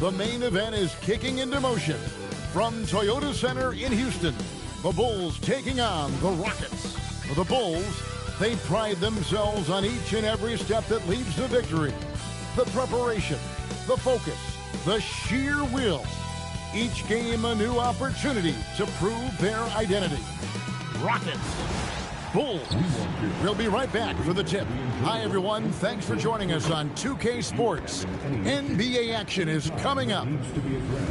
The main event is kicking into motion. From Toyota Center in Houston, the Bulls taking on the Rockets. The Bulls, they pride themselves on each and every step that leads to victory. The preparation, the focus, the sheer will. Each game a new opportunity to prove their identity. Rockets, Bulls. We'll be right back for the tip. Hi, everyone. Thanks for joining us on 2K Sports. NBA action is coming up.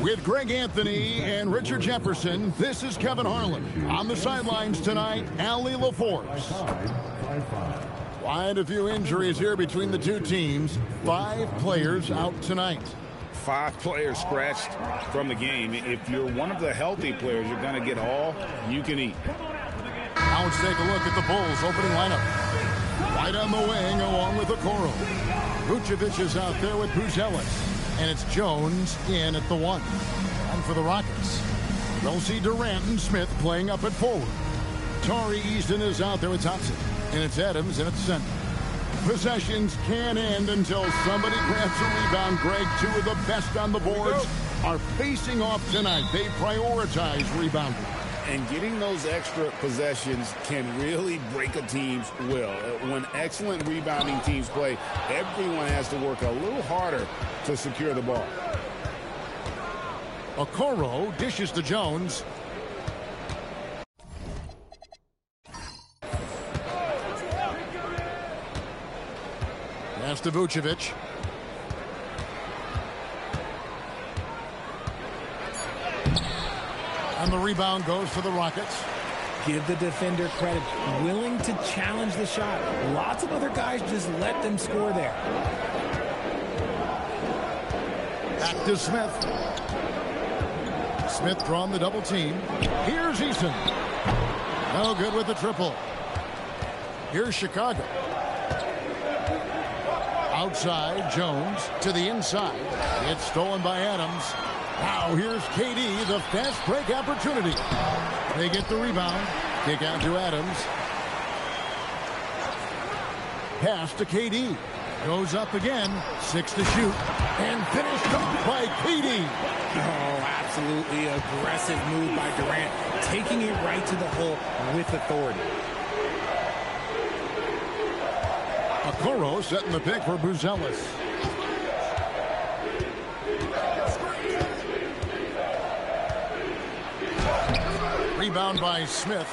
With Greg Anthony and Richard Jefferson, this is Kevin Harlan. On the sidelines tonight, Allie LaForce. Quite a few injuries here between the two teams. 5 players out tonight. 5 players scratched from the game. If you're one of the healthy players, you're going to get all you can eat. Now let's take a look at the Bulls' opening lineup. Right on the wing along with Okoro. Vucevic is out there with Buzelis. And it's Jones in at the 1. And for the Rockets, they'll see Durant and Smith playing up at forward. Tari Easton is out there with Thompson. And it's Adams in at center. Possessions can't end until somebody grabs a rebound. Greg, 2 of the best on the boards are facing off tonight. They prioritize rebounding. And getting those extra possessions can really break a team's will. When excellent rebounding teams play, everyone has to work a little harder to secure the ball. Okoro dishes to Jones. Pass to Vucevic. And the rebound goes to the Rockets. Give the defender credit. Willing to challenge the shot. Lots of other guys just let them score there. Back to Smith. Smith drawn the double team. Here's Easton. No good with the triple. Here's Chicago. Outside, Jones to the inside. It's stolen by Adams. Now here's KD, the fast break opportunity. They get the rebound. Kick out to Adams. Pass to KD. Goes up again. 6 to shoot. And finished off by KD. Oh, absolutely aggressive move by Durant. Taking it right to the hole with authority. Okoro setting the pick for Buzelis. Rebound by Smith.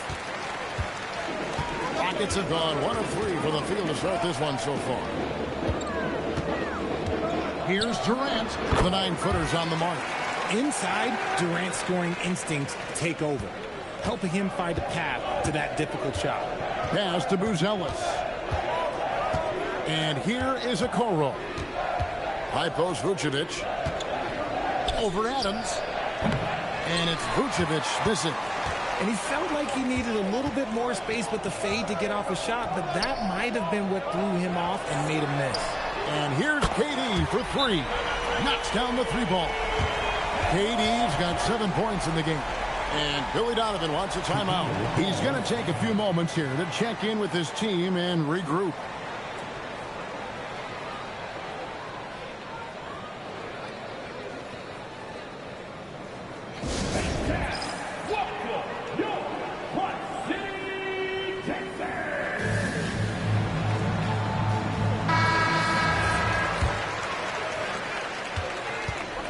Rockets have gone 1 of 3 for the field to start this one so far. Here's Durant. The 9-footers on the mark. Inside, Durant's scoring instincts take over, helping him find a path to that difficult shot. Pass to Buzelis. And here is Okoro. High post Vucevic. Over Adams. And it's Vucevic missing. And he felt like he needed a little bit more space with the fade to get off a shot, but that might have been what threw him off and made him miss. And here's KD for 3. Knocks down the 3-ball. KD's got 7 points in the game. And Billy Donovan wants a timeout. He's going to take a few moments here to check in with his team and regroup.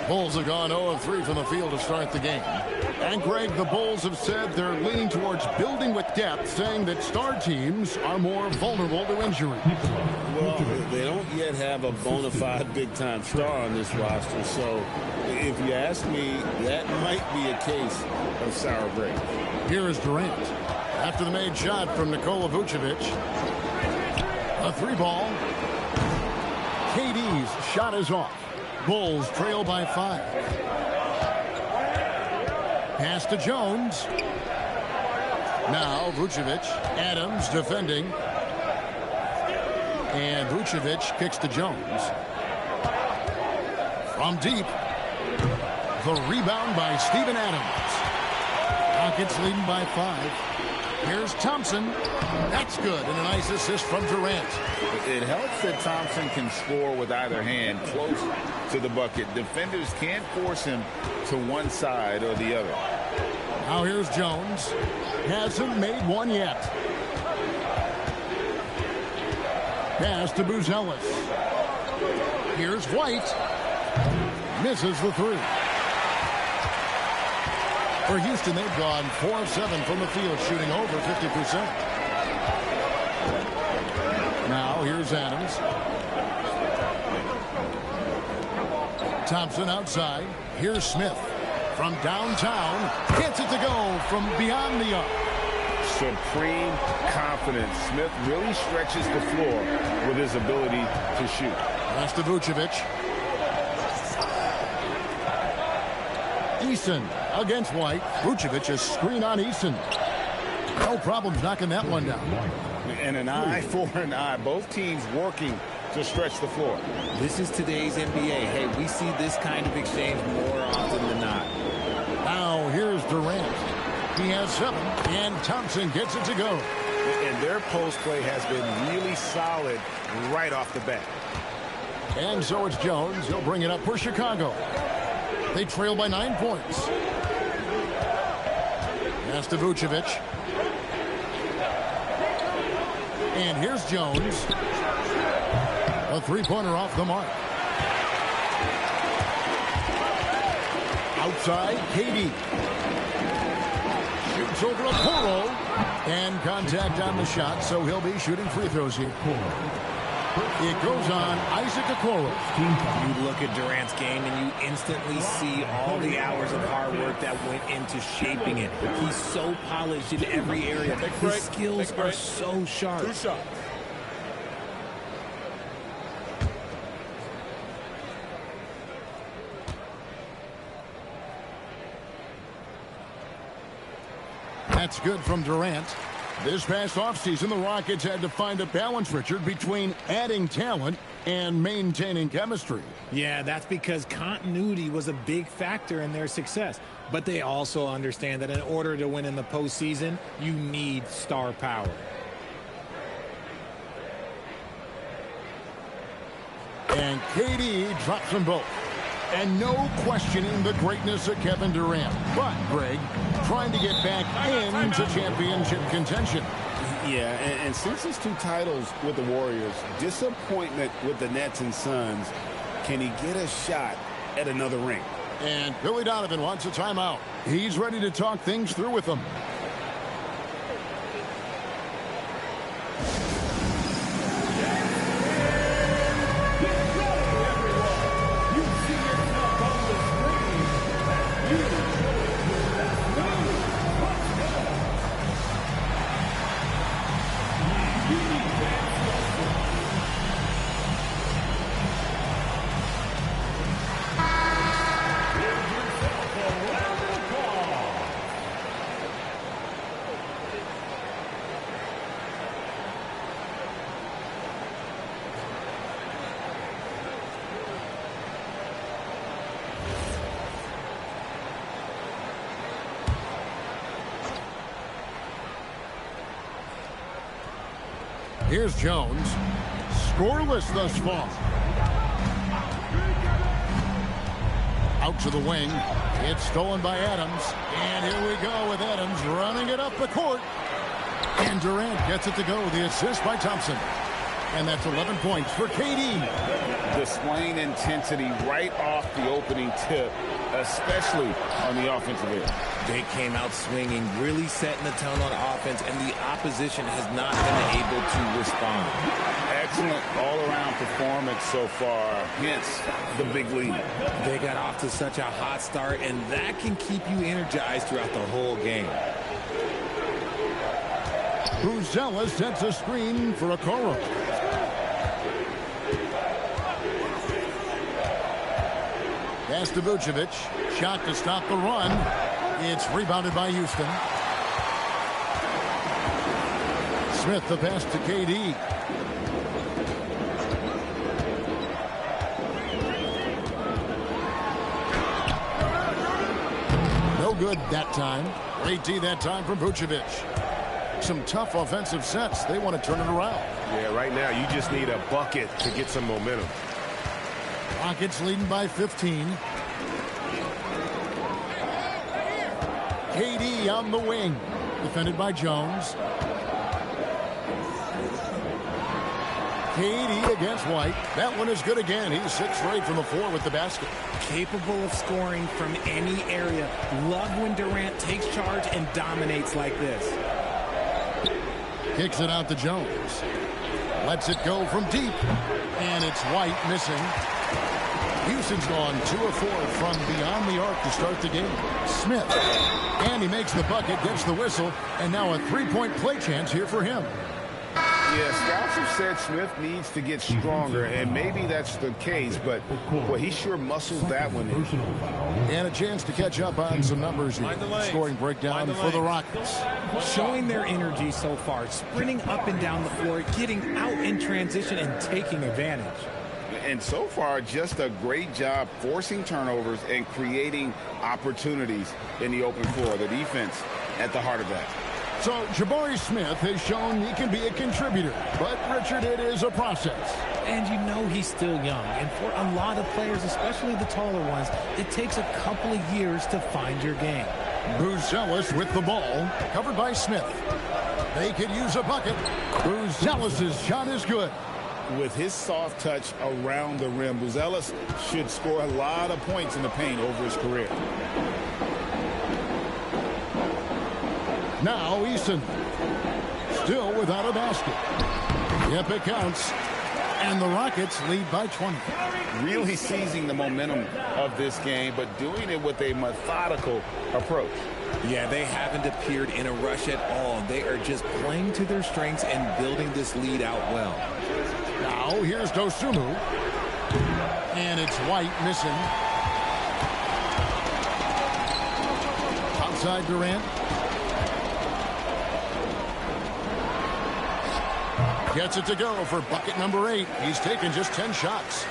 Bulls have gone 0 of 3 from the field to start the game. And Greg, the Bulls have said they're leaning towards building with depth, saying that star teams are more vulnerable to injury. Well, they don't yet have a bona fide big-time star on this roster, so if you ask me, that might be a case of sour grapes. Here is Durant. After the made shot from Nikola Vucevic. A 3-ball. KD's shot is off. Bulls trail by 5. Pass to Jones. Now Vucevic. Adams defending. And Vucevic kicks to Jones. From deep. The rebound by Steven Adams. Rockets leading by 5. Here's Thompson. That's good, and a nice assist from Durant. It helps that Thompson can score with either hand close to the bucket. Defenders can't force him to one side or the other. Now here's Jones. Hasn't made one yet. Pass to Buzelis. Here's White. Misses the three. For Houston, they've gone 4 of 7 from the field, shooting over 50%. Now here's Adams. Thompson outside. Here's Smith. From downtown, gets it to go from beyond the arc. Supreme confidence. Smith really stretches the floor with his ability to shoot. Pass to Vucevic. Eason against White. Vucevic is screen on Eason. No problems knocking that one down. And an eye for an eye. Both teams working to stretch the floor. This is today's NBA. Hey, we see this kind of exchange more often than not. Now here's Durant. He has 7, and Thompson gets it to go. And their post play has been really solid right off the bat. And so it's Jones. He'll bring it up for Chicago. They trail by 9 points. Pass to Vucevic. And here's Jones. A three-pointer off the mark. Outside, KD. Shoots over Okoro. And contact on the shot, so he'll be shooting free throws here. It goes on Isaac Okoro. You look at Durant's game and you instantly see all the hours of hard work that went into shaping it. He's so polished in every area. His skills are so sharp. Two shots. That's good from Durant. This past offseason, the Rockets had to find a balance, Richard, between adding talent and maintaining chemistry. Yeah, that's because continuity was a big factor in their success. But they also understand that in order to win in the postseason, you need star power. And KD drops them both. And no questioning the greatness of Kevin Durant. But, Greg, trying to get back into championship contention. Yeah, and since his 2 titles with the Warriors, disappointment with the Nets and Suns, can he get a shot at another ring? And Billy Donovan wants a timeout. He's ready to talk things through with them. Here's Jones. Scoreless thus far. Out to the wing. It's stolen by Adams. And here we go with Adams running it up the court. And Durant gets it to go. The assist by Thompson. And that's 11 points for KD. Displaying intensity right off the opening tip, especially on the offensive end. They came out swinging, really setting the tone on offense, and the opposition has not been able to respond. Excellent all-around performance so far, hence the big lead. They got off to such a hot start, and that can keep you energized throughout the whole game. Buzelis sets a screen for Okoro. Pass to Vucevic. Shot to stop the run. It's rebounded by Houston. Smith the pass to KD. No good that time. Great D that time from Vucevic. some tough offensive sets. They want to turn it around. Yeah, right now you just need a bucket to get some momentum. Rockets leading by 15. KD on the wing. Defended by Jones. KD against White. That one is good again. He's 6 straight from the floor with the basket. Capable of scoring from any area. Love when Durant takes charge and dominates like this. Kicks it out to Jones. Lets it go from deep. And it's White missing. Houston's gone 2 of 4 from beyond the arc to start the game. Smith. And he makes the bucket, gets the whistle, and now a 3-point play chance here for him. Yeah, scouts have said Smith needs to get stronger, and maybe that's the case, but well, he sure muscled that one in. And a chance to catch up on some numbers here. Scoring breakdown for the Rockets. Showing their energy so far, sprinting up and down the floor, getting out in transition and taking advantage. And so far, just a great job forcing turnovers and creating opportunities in the open floor. The defense at the heart of that. So Jabari Smith has shown he can be a contributor, but Richard, it is a process. And you know he's still young, and for a lot of players, especially the taller ones, it takes a couple of years to find your game. Buzelis with the ball, covered by Smith. They could use a bucket. Buzelis' shot is good. With his soft touch around the rim, Buzelis should score a lot of points in the paint over his career. Now Eason, still without a basket. Yep, it counts. And the Rockets lead by 20. Really seizing the momentum of this game, but doing it with a methodical approach. Yeah, they haven't appeared in a rush at all. They are just playing to their strengths and building this lead out well. Now here's Dosunmu. And it's White missing. Outside Durant. Gets it to go for bucket number 8. He's taken just 10 shots.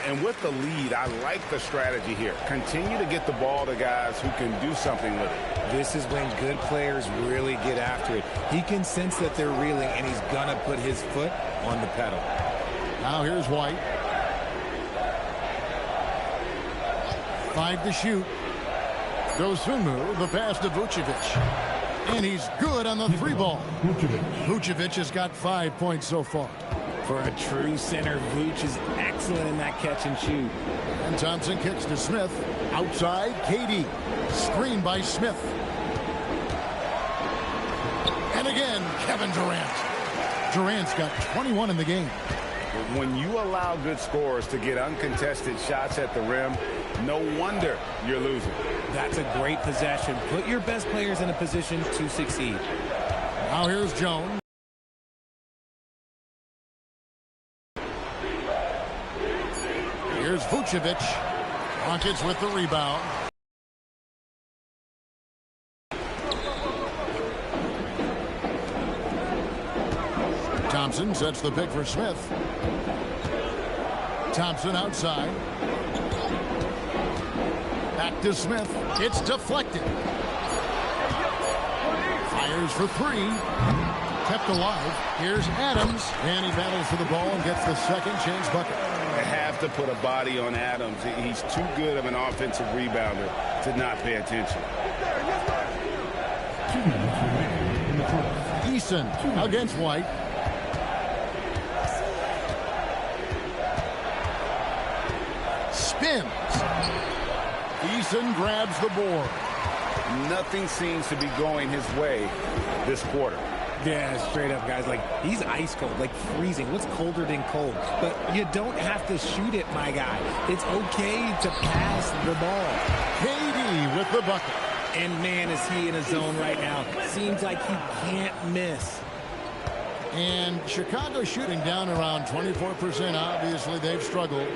And with the lead, I like the strategy here. Continue to get the ball to guys who can do something with it. This is when good players really get after it. He can sense that they're reeling, and he's going to put his foot on the pedal. Now here's White. 5 to shoot. Dosunmu, the pass to Vucevic. And he's good on the 3-ball. Vucevic has got 5 points so far. For a true center, Vuce is excellent in that catch and shoot. And Thompson kicks to Smith. Outside, KD. Screen by Smith. And again, Kevin Durant. Durant's got 21 in the game. When you allow good scorers to get uncontested shots at the rim, no wonder you're losing. That's a great possession. Put your best players in a position to succeed. Now here's Jones. Here's Vucevic. Rockets with the rebound. Thompson sets the pick for Smith. Thompson outside. Back to Smith. It's deflected. Fires for 3. Kept alive. Here's Adams. And he battles for the ball and gets the second chance bucket. They have to put a body on Adams. He's too good of an offensive rebounder to not pay attention. Eason against White. Spins. Eason grabs the board. Nothing seems to be going his way this quarter. Yeah, straight up, guys. Like, he's ice cold, like freezing. What's colder than cold? But you don't have to shoot it, my guy. It's okay to pass the ball. KD with the bucket. And, man, is he in a zone right now. Seems like he can't miss. And Chicago shooting down around 24%. Obviously, they've struggled.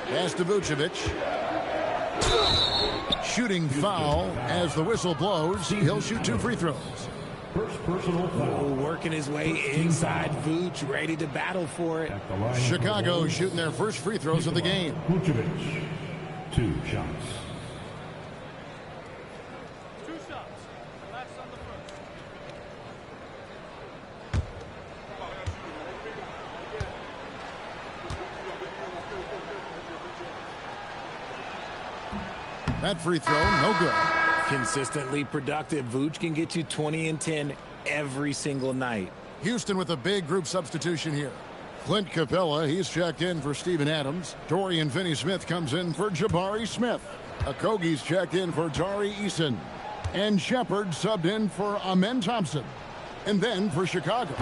Pass to Vucevic. Shooting foul as the whistle blows. He'll shoot 2 free throws. First personal foul. Working his way inside Vuce, ready to battle for it. Chicago shooting their first free throws of the game. Vucevic, 2 shots. 2 shots. That free throw, no good. Consistently productive. Vooch can get you 20 and 10 every single night. Houston with a big group substitution here. Clint Capella, he's checked in for Steven Adams. Dorian Finney-Smith comes in for Jabari Smith. Okogie's checked in for Tari Eason. And Shepard subbed in for Amen Thompson. And then for Chicago,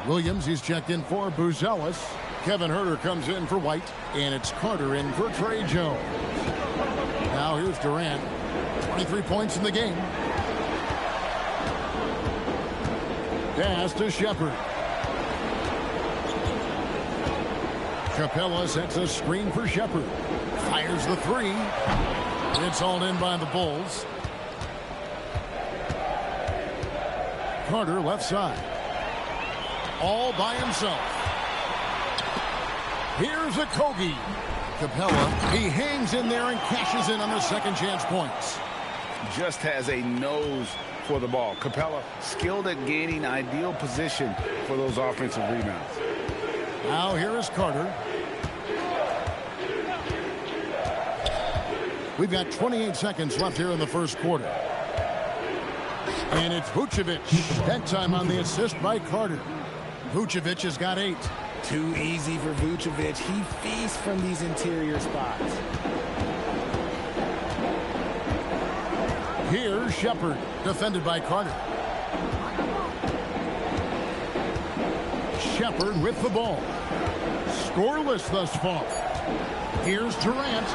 Williams, he's checked in for Buzelis. Kevin Huerter comes in for White. And it's Carter in for Trey Jones. Now here's Durant. 23 points in the game. Pass to Shepard. Capella sets a screen for Shepard. Fires the three. It's hauled in by the Bulls. Carter left side. All by himself. Here's Okogie. Capella, he hangs in there and cashes in on the second chance points. Just has a nose for the ball. Capella skilled at gaining ideal position for those offensive rebounds. Now here is Carter. We've got 28 seconds left here in the first quarter. And it's Vucevic. That time on the assist by Carter. Vucevic has got 8. Too easy for Vucevic. He feasts from these interior spots. Here's Shepard, defended by Carter. Shepard with the ball. Scoreless thus far. Here's Durant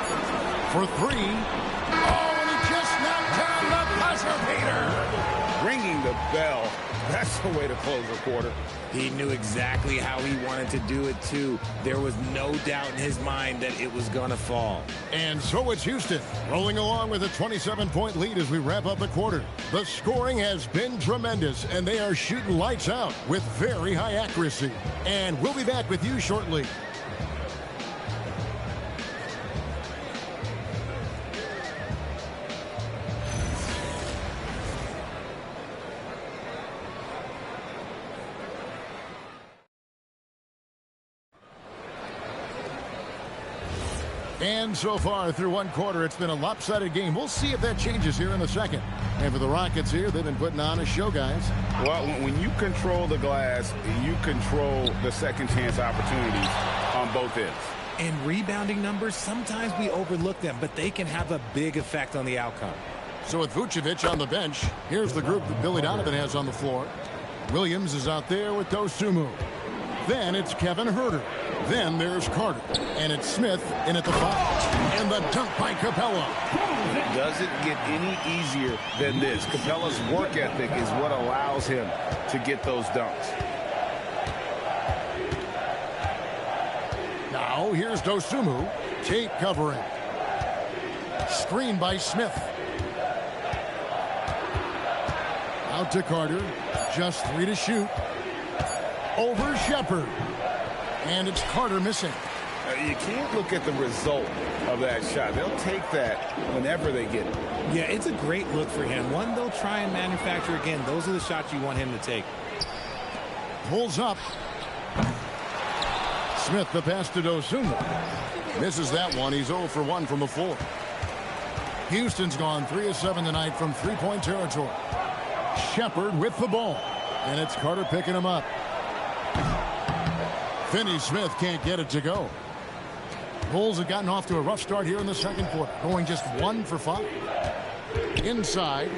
for 3. Oh, and he just knocked down the buzzer beater. Ringing the bell. That's the way to close a quarter. He knew exactly how he wanted to do it, too. There was no doubt in his mind that it was going to fall. And so it's Houston, rolling along with a 27-point lead as we wrap up the quarter. The scoring has been tremendous, and they are shooting lights out with very high accuracy. And we'll be back with you shortly. And so far through one quarter, it's been a lopsided game. We'll see if that changes here in the second. And for the Rockets here, they've been putting on a show, guys. Well, when you control the glass, you control the second chance opportunities on both ends. And rebounding numbers, sometimes we overlook them, but they can have a big effect on the outcome. So with Vucevic on the bench, here's the group that Billy Donovan has on the floor. Williams is out there with Dosunmu. Then it's Kevin Huerter. Then there's Carter. And it's Smith in at the 5. And the dunk by Capella. It doesn't get any easier than this. Capella's work ethic is what allows him to get those dunks. Now here's Dosunmu. Tape covering. Screen by Smith. Out to Carter. Just 3 to shoot. Over Shepard. And it's Carter missing. You can't look at the result of that shot. They'll take that whenever they get it. Yeah, it's a great look for him. One they'll try and manufacture again. Those are the shots you want him to take. Pulls up. Smith the pass to Dosunmu. Misses that one. He's 0 for 1 from the floor. Houston's gone 3 of 7 tonight from three-point territory. Shepard with the ball. And it's Carter picking him up. Finney-Smith can't get it to go. Bulls have gotten off to a rough start here in the second quarter, going just 1 for 5. Inside.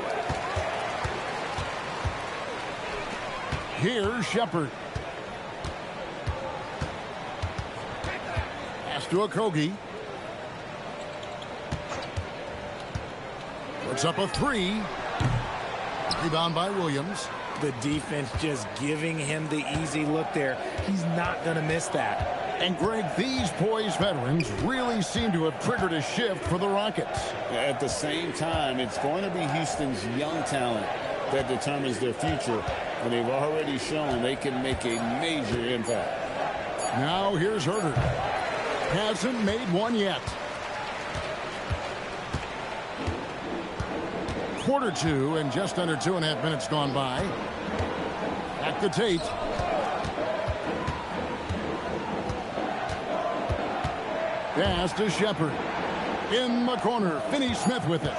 Here's Shepard. Pass to Okogie. Puts up a 3. Rebound by Williams. The defense just giving him the easy look there. He's not going to miss that. And, Greg, these poised veterans really seem to have triggered a shift for the Rockets. At the same time, it's going to be Houston's young talent that determines their future. And they've already shown they can make a major impact. Now here's Huerter. Hasn't made one yet. Quarter 2 and just under 2.5 minutes gone by. Back to Tate. Pass to Shepard. In the corner, Finney Smith with it.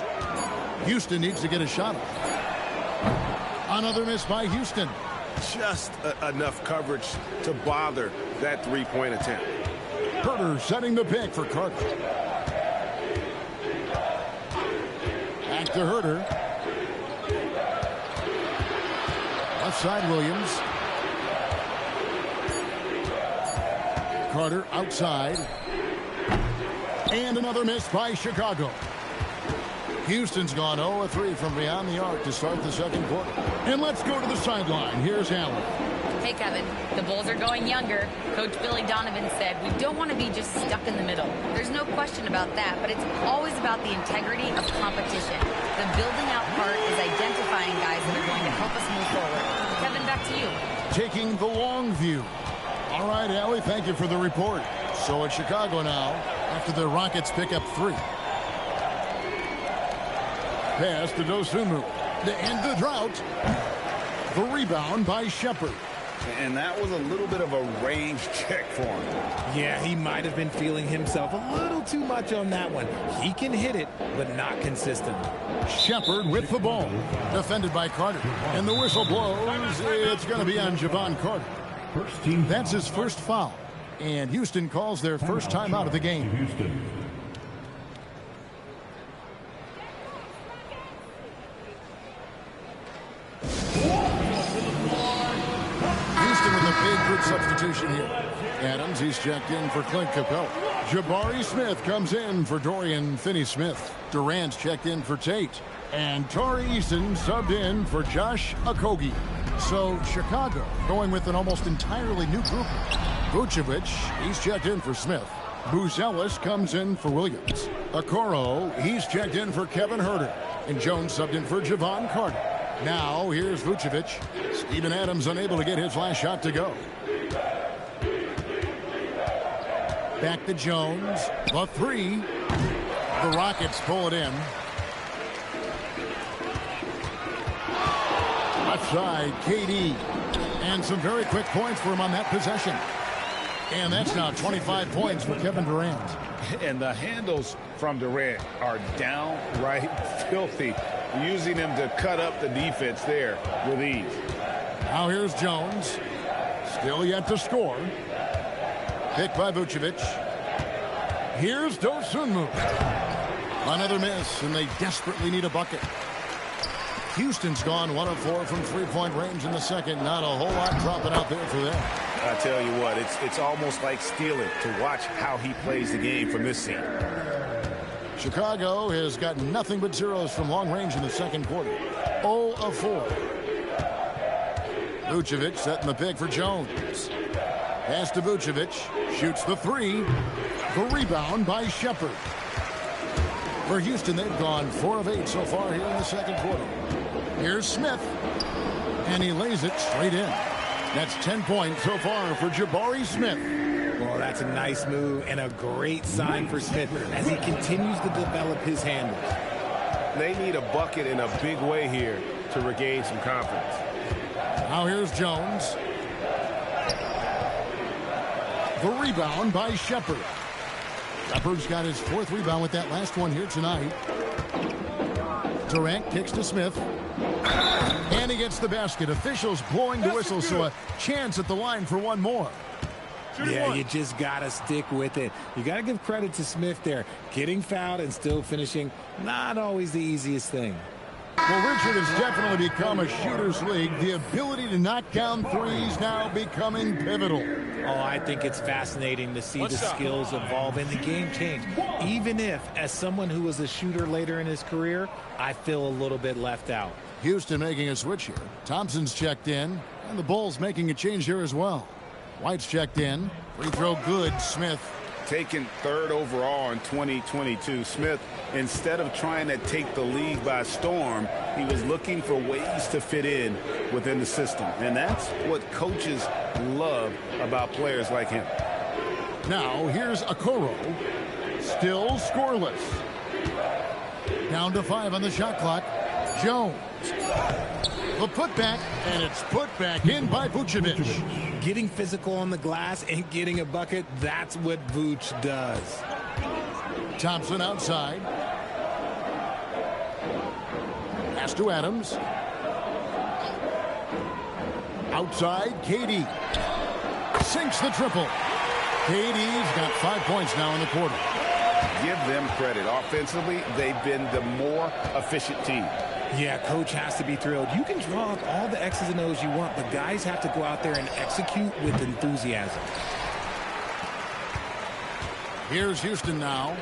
Houston needs to get a shot off. Another miss by Houston. Just enough coverage to bother that three-point attempt. Herter setting the pick for Carter. Back to Herter. Left side, Williams. Carter outside. And another miss by Chicago. Houston's gone 0-3 from beyond the arc to start the second quarter. And let's go to the sideline. Here's Allen. Hey, Kevin, the Bulls are going younger. Coach Billy Donovan said we don't want to be just stuck in the middle. There's no question about that, but it's always about the integrity of competition. The building out part is identifying guys that are going to help us move forward. Kevin, back to you. Taking the long view. All right, Allie, thank you for the report. So it's Chicago now after the Rockets pick up 3. Pass to Dosunmu to end the drought. The rebound by Shepard. And that was a little bit of a range check for him. Yeah, he might have been feeling himself a little too much on that one. He can hit it, but not consistently. Shepard with the ball. Defended by Carter. And the whistle blows. It's going to be on Javon Carter. That's his first foul. And Houston calls their first time out of the game. Houston. Houston with a big good substitution here. Adams, he's checked in for Clint Capella. Jabari Smith comes in for Dorian Finney-Smith. Durant's checked in for Tate. And Tari Eason subbed in for Josh Okogie. So Chicago going with an almost entirely new group. Vucevic, he's checked in for Smith. Buzelis comes in for Williams. Okoro, he's checked in for Kevin Herter. And Jones subbed in for Javon Carter. Now here's Vucevic. Steven Adams unable to get his last shot to go. Back to Jones. The 3. The Rockets pull it in. Left side, KD. And some very quick points for him on that possession. And that's now 25 points for Kevin Durant. And the handles from Durant are downright filthy, using him to cut up the defense there with ease. Now here's Jones. Still yet to score. Picked by Vucevic. Here's Dosunmu. Another miss, and they desperately need a bucket. Houston's gone 1 of 4 from three-point range in the second. Not a whole lot dropping out there for them. I tell you what, it's almost like stealing to watch how he plays the game from this scene. Chicago has got nothing but zeros from long range in the second quarter. 0 of 4. Vucevic setting the pick for Jones. Pass to Vucevic. Shoots the 3. The rebound by Shepard. For Houston, they've gone 4 of 8 so far here in the second quarter. Here's Smith. And he lays it straight in. That's 10 points so far for Jabari Smith. Well, that's a nice move and a great sign for Smith as he continues to develop his handles. They need a bucket in a big way here to regain some confidence. Now here's Jones. The rebound by Shepard. Shepard's got his 4th rebound with that last one here tonight. Durant kicks to Smith. And he gets the basket. Officials blowing the whistle, so a chance at the line for one more. Yeah, you just got to stick with it. You got to give credit to Smith there. Getting fouled and still finishing, not always the easiest thing. Well, Richard has definitely become a shooter's league. The ability to knock down threes now becoming pivotal. Oh, I think it's fascinating to see the skills evolve and the game change. Even if, as someone who was a shooter later in his career, I feel a little bit left out. Houston making a switch here. Thompson's checked in, and the Bulls making a change here as well. White's checked in. Free throw good. Smith. Taken 3rd overall in 2022, Smith, instead of trying to take the league by storm, he was looking for ways to fit in within the system. And that's what coaches love about players like him. Now here's Okoro. Still scoreless. Down to 5 on the shot clock. Jones. The putback, and it's put back in by Vucevic. Getting physical on the glass and getting a bucket, that's what Vuce does. Thompson outside. Pass to Adams. Outside, KD. Sinks the triple. KD's got 5 points now in the quarter. Give them credit. Offensively, they've been the more efficient team. Yeah, coach has to be thrilled. You can draw up all the X's and O's you want, but guys have to go out there and execute with enthusiasm. Here's Houston now.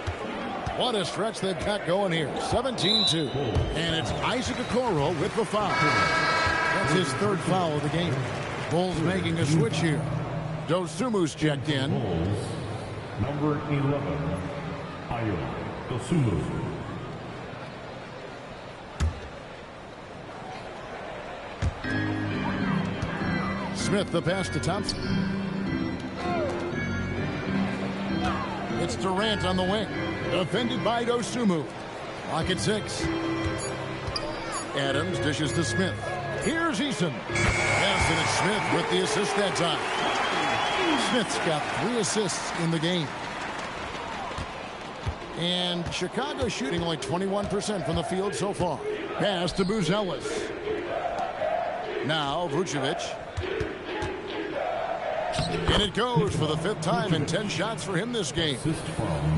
What a stretch they've got going here. 17-2. And it's Isaac Okoro with the foul. That's his third foul of the game. Bulls making a switch here. Dosumu's checked in. Bulls, number 11, Ayo Dosumu. Smith the pass to Thompson. It's Durant on the wing. Defended by Dosumu. Lock at 6. Adams dishes to Smith. Here's Eason. Yes, and it's Smith with the assist that time. Smith's got 3 assists in the game. And Chicago shooting only 21% from the field so far. Pass to Buzelis. Now Vucevic. And it goes for the 5th time in 10 shots for him this game.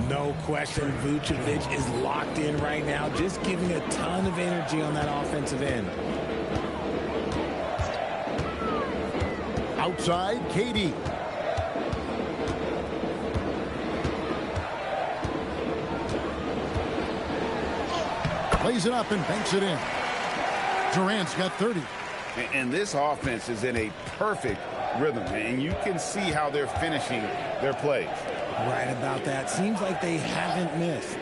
No question, Vucevic is locked in right now, just giving a ton of energy on that offensive end. Outside, KD. Plays it up and banks it in. Durant's got 30. And this offense is in a perfect rhythm, and you can see how they're finishing their plays. Right about that. Seems like they haven't missed.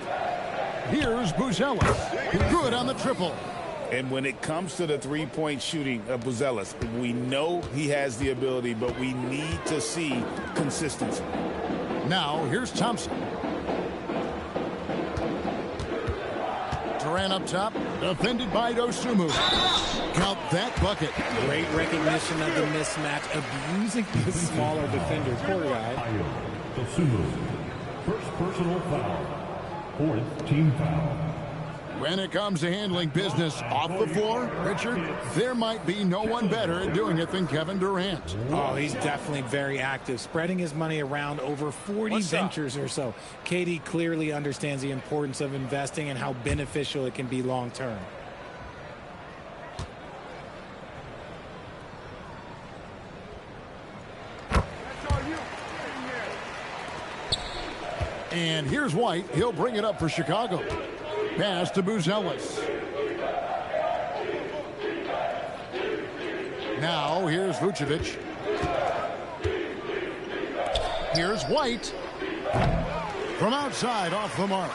Here's Buzelis. Good on the triple. And when it comes to the three-point shooting of Buzelis, we know he has the ability, but we need to see consistency. Now, here's Thompson. Durant up top, defended by Dosumu. Count that bucket. Great recognition of the mismatch, abusing the smaller defender. Poor guy. Ayo Dosumu. First personal foul. 4th team foul. When it comes to handling business off the floor, Richard, there might be no one better at doing it than Kevin Durant. Oh, he's definitely very active, spreading his money around over 40 ventures or so. KD clearly understands the importance of investing and how beneficial it can be long term. And here's White. He'll bring it up for Chicago. Pass to Buzelis. Now here's Vucevic. Here's White. From outside, off the mark.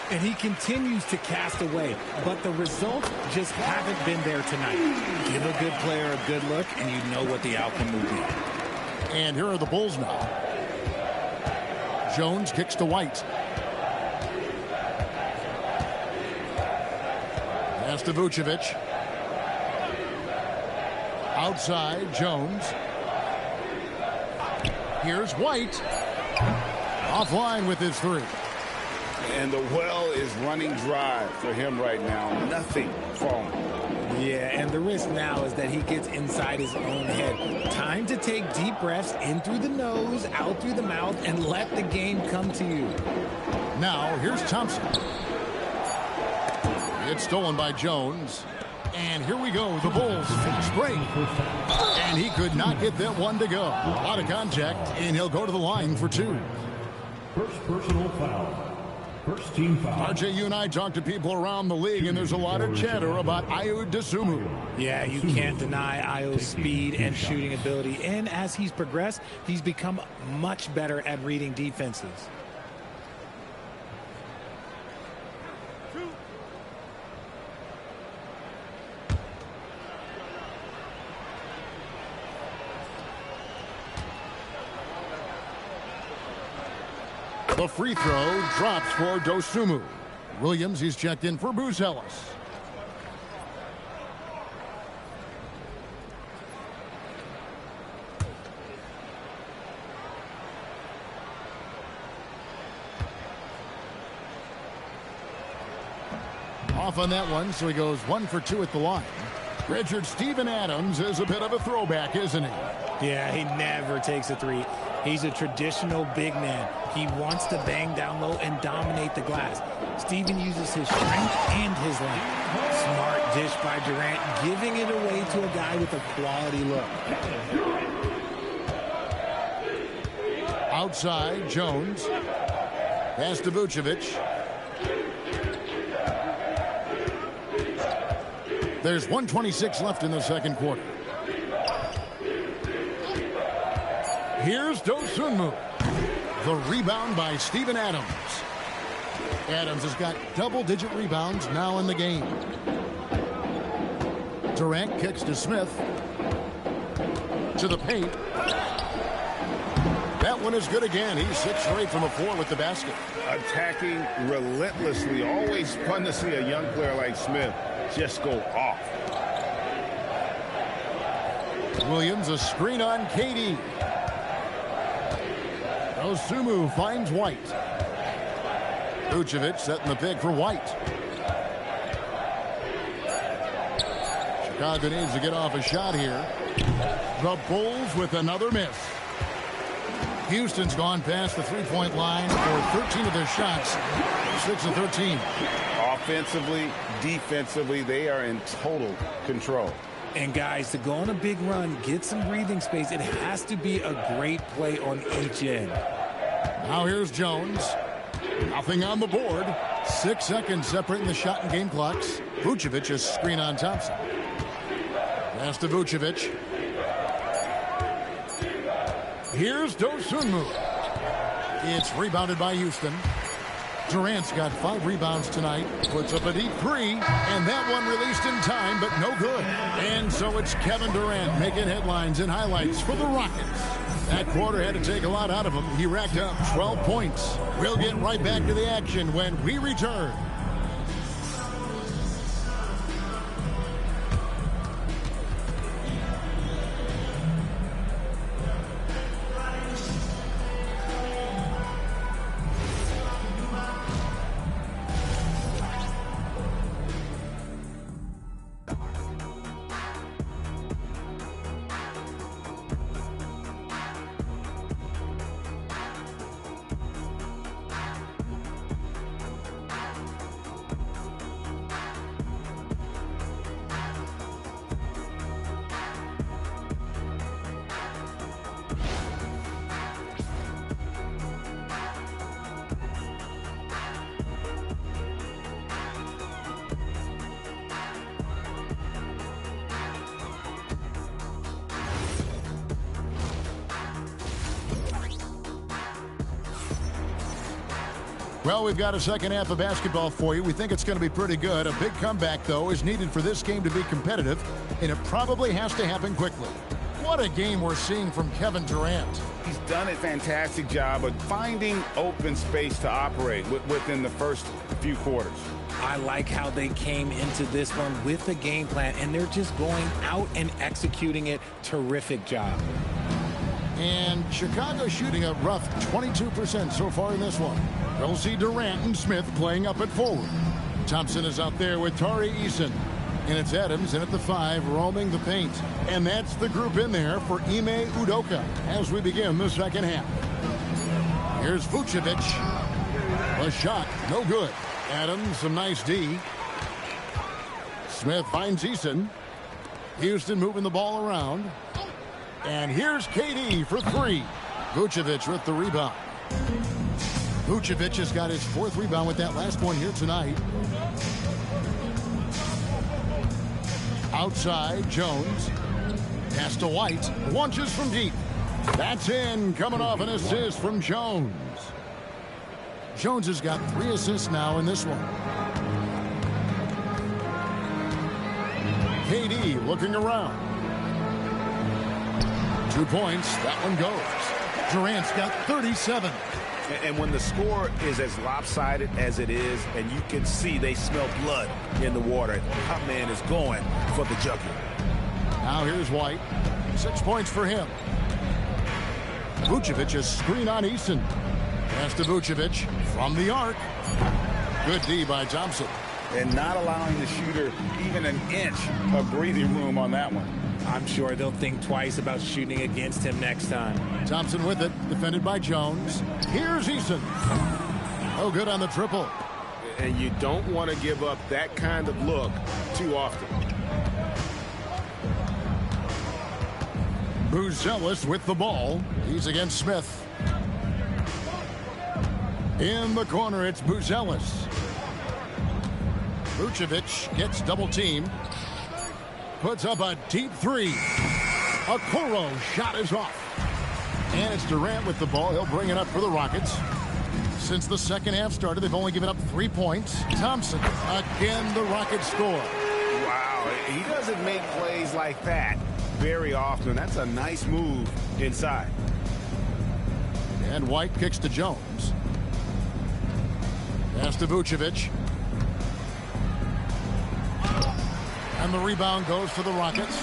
And he continues to cast away, but the results just haven't been there tonight. Give a good player a good look, and you know what the outcome will be. And here are the Bulls now. Jones kicks to White. Pass to Vucevic. Outside, Jones. Here's White. Offline with his 3. And the well is running dry for him right now. Nothing falling. Yeah, and the risk now is that he gets inside his own head. Time to take deep breaths in through the nose, out through the mouth, and let the game come to you. Now, here's Thompson. It's stolen by Jones. And here we go. The Bulls fast break. And he could not get that one to go. A lot of contact, and he'll go to the line for 2. First personal foul. First team foul. RJ, you and I talk to people around the league, and there's a lot of chatter about Ayo Dosumu. Yeah, you can't deny Ayo's speed and shooting ability. And as he's progressed, he's become much better at reading defenses. The free throw drops for Dosumu. Williams, he's checked in for Buzelis. Off on that one, so he goes 1 for 2 at the line. Richard Steven Adams is a bit of a throwback, isn't he? Yeah, he never takes a three. He's a traditional big man. He wants to bang down low and dominate the glass. Steven uses his strength and his length. Smart dish by Durant, giving it away to a guy with a quality look. Outside, Jones. Pass to Vucevic. There's 1:26 left in the second quarter. Here's Dosunmu. The rebound by Steven Adams. Adams has got double-digit rebounds now in the game. Durant kicks to Smith. To the paint. That one is good again. He's 6 straight from the floor with the basket. Attacking relentlessly. Always fun to see a young player like Smith just go off. Williams, a screen on KD. Dosunmu finds White. Vucevic setting the pick for White. Chicago needs to get off a shot here. The Bulls with another miss. Houston's gone past the three-point line for 13 of their shots. 6 of 13. Offensively, defensively, they are in total control. And guys, to go on a big run, get some breathing space, it has to be a great play on each end. Now here's Jones. Nothing on the board. 6 seconds separating the shot and game clocks. Vucevic is screen on Thompson. Pass to Vucevic. Here's Dosunmu. It's rebounded by Houston. Durant's got 5 rebounds tonight. Puts up a deep 3. And that one released in time, but no good. And so it's Kevin Durant making headlines and highlights for the Rockets. That quarter had to take a lot out of him. He racked up 12 points. We'll get right back to the action when we return. Well, we've got a second half of basketball for you. We think it's going to be pretty good. A big comeback, though, is needed for this game to be competitive, and it probably has to happen quickly. What a game we're seeing from Kevin Durant. He's done a fantastic job of finding open space to operate within the first few quarters. I like how they came into this one with a game plan, and they're just going out and executing it. Terrific job. And Chicago shooting a rough 22% so far in this one. We'll see Durant and Smith playing up at forward. Thompson is out there with Tari Eason. And it's Adams in at the 5, roaming the paint. And that's the group in there for Ime Udoka as we begin the second half. Here's Vucevic. A shot, no good. Adams, some nice D. Smith finds Eason. Houston moving the ball around. And here's KD for 3. Vucevic with the rebound. Vucevic has got his 4th rebound with that last one here tonight. Outside, Jones. Pass to White. Launches from deep. That's in. Coming off an assist from Jones. Jones has got 3 assists now in this one. KD looking around. 2 points. That one goes. Durant's got 37. And when the score is as lopsided as it is, and you can see they smell blood in the water, that man is going for the jugular. Now here's White. 6 points for him. Vucevic is screen on Eason. Pass to Vucevic from the arc. Good D by Thompson. and not allowing the shooter even an inch of breathing room on that one. I'm sure they'll think twice about shooting against him next time. Thompson with it, defended by Jones. Here's Eason. Oh, good on the triple. And you don't want to give up that kind of look too often. Buzelis with the ball. He's against Smith. In the corner, it's Buzelis. Vucevic gets double teamed. Puts up a deep three. Okoro shot is off. And it's Durant with the ball. He'll bring it up for the Rockets. Since the second half started, they've only given up 3 points. Thompson, again, the Rockets score. Wow, he doesn't make plays like that very often. That's a nice move inside. And White kicks to Jones. Pass to Vucevic. And the rebound goes to the Rockets.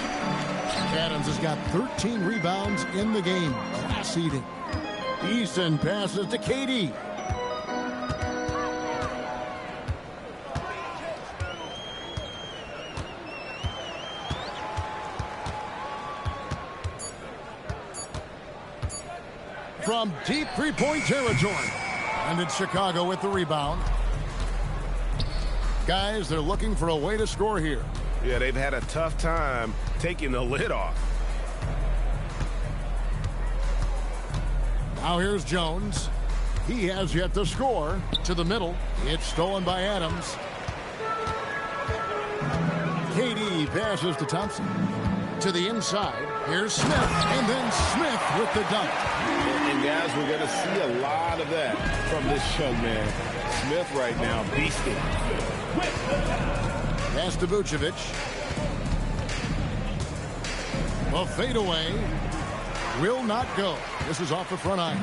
Adams has got 13 rebounds in the game. Class eating. Eason passes to KD. From deep three-point territory. And it's Chicago with the rebound. Guys, they're looking for a way to score here. Yeah, they've had a tough time taking the lid off. Now here's Jones. He has yet to score. To the middle. It's stolen by Adams. KD passes to Thompson. To the inside. Here's Smith. And then Smith with the dunk. And guys, we're going to see a lot of that from this young man. Smith right now, beasting. Pass to Vucevic. The fadeaway will not go. This is off the front iron.